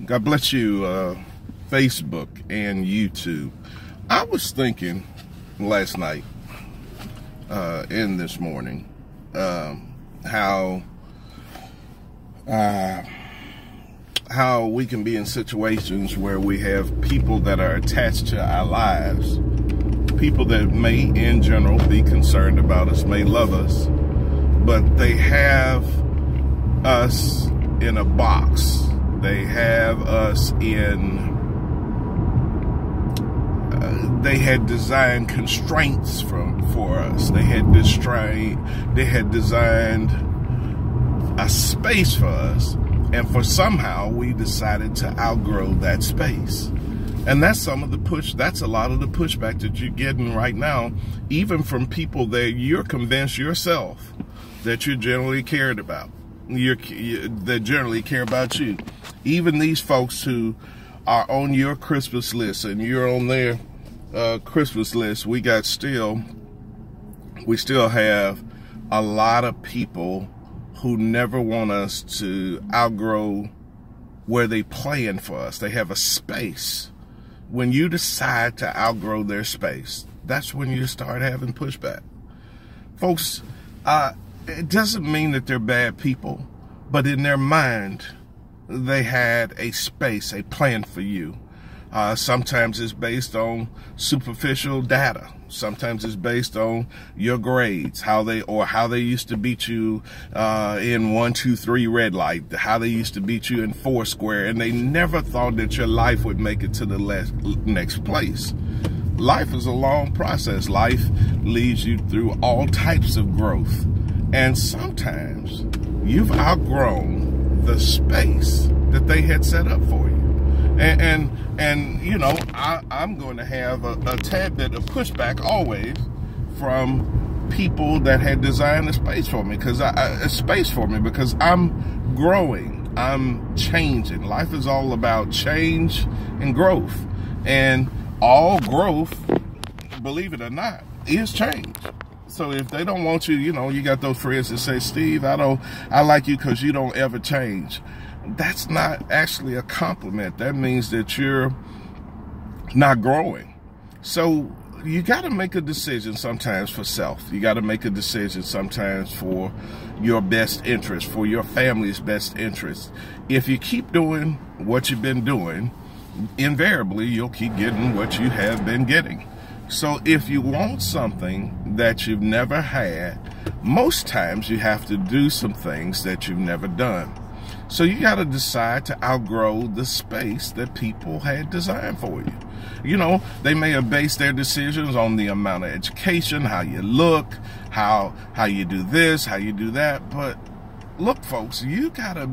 God bless you, Facebook and YouTube. I was thinking last night and this morning how we can be in situations where we have people that are attached to our lives, people that may in general be concerned about us, may love us, but they have us in a box. They have us in, they had designed constraints for us. They had designed a space for us, and for somehow we decided to outgrow that space. And that's that's a lot of the pushback that you're getting right now, even from people that you're convinced yourself that you're generally cared about. That generally care about you. Even these folks who are on your Christmas list and you're on their Christmas list, we still have a lot of people who never want us to outgrow where they plan for us. They have a space. When you decide to outgrow their space, that's when you start having pushback. Folks, it doesn't mean that they're bad people, but in their mind, they had a space, a plan for you. Sometimes it's based on superficial data. Sometimes it's based on your grades, how they used to beat you in 1, 2, 3 red light, how they used to beat you in Foursquare, and they never thought that your life would make it to the next place. Life is a long process. Life leads you through all types of growth, and sometimes you've outgrown the space that they had set up for you. And you know, I'm going to have a tad bit of pushback always from people that had designed a space for me, because I'm growing, I'm changing. Life is all about change and growth, and all growth, believe it or not, is change. So if they don't want you, you know, you got those friends that say, Steve, I like you because you don't ever change. That's not actually a compliment. That means that you're not growing. So you got to make a decision sometimes for self. You got to make a decision sometimes for your best interest, for your family's best interest. If you keep doing what you've been doing, invariably you'll keep getting what you have been getting. So if you want something that you've never had, most times you have to do some things that you've never done. So you got to decide to outgrow the space that people had designed for you. You know, they may have based their decisions on the amount of education, how you look, how you do this, how you do that. But look, folks, you gotta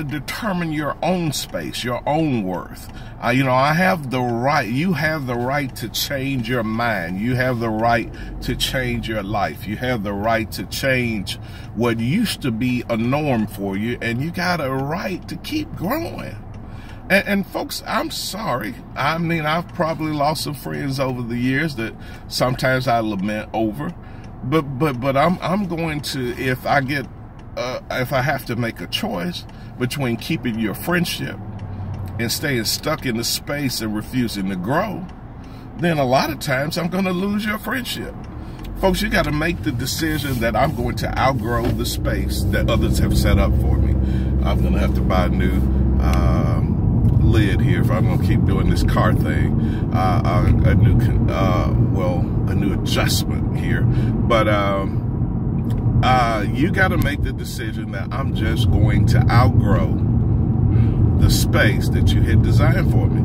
determine your own space, your own worth. You know, you have the right to change your mind. You have the right to change your life. You have the right to change what used to be a norm for you, and you got a right to keep growing. And folks, I'm sorry. I mean, I've probably lost some friends over the years that sometimes I lament over. But I'm going to, if I have to make a choice between keeping your friendship and staying stuck in the space and refusing to grow, then a lot of times I'm going to lose your friendship. Folks, you got to make the decision that I'm going to outgrow the space that others have set up for me. I'm going to have to buy a new lid here if I'm going to keep doing this car thing. A new adjustment here. But you got to make the decision that I'm just going to outgrow the space that you had designed for me.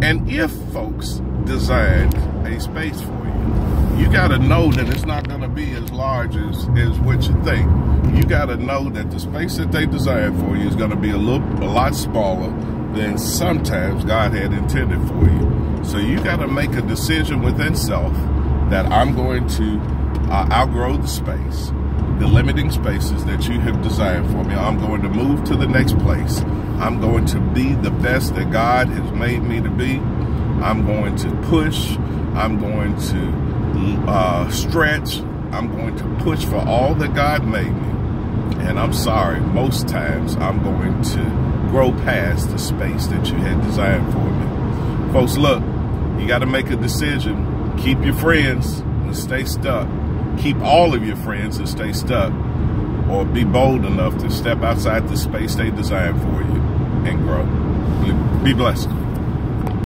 And if folks designed a space for you, you got to know that it's not going to be as large as what you think. You got to know that the space that they designed for you is going to be a lot smaller than sometimes God had intended for you. So you got to make a decision within self that I'm going to outgrow the space, the limiting spaces that you have designed for me. I'm going to move to the next place. I'm going to be the best that God has made me to be. I'm going to push. I'm going to stretch. I'm going to push for all that God made me. And I'm sorry, most times I'm going to grow past the space that you had designed for me. Folks, look, you got to make a decision. Keep your friends and stay stuck. Keep all of your friends and stay stuck. Or be bold enough to step outside the space they designed for you and grow. Be blessed.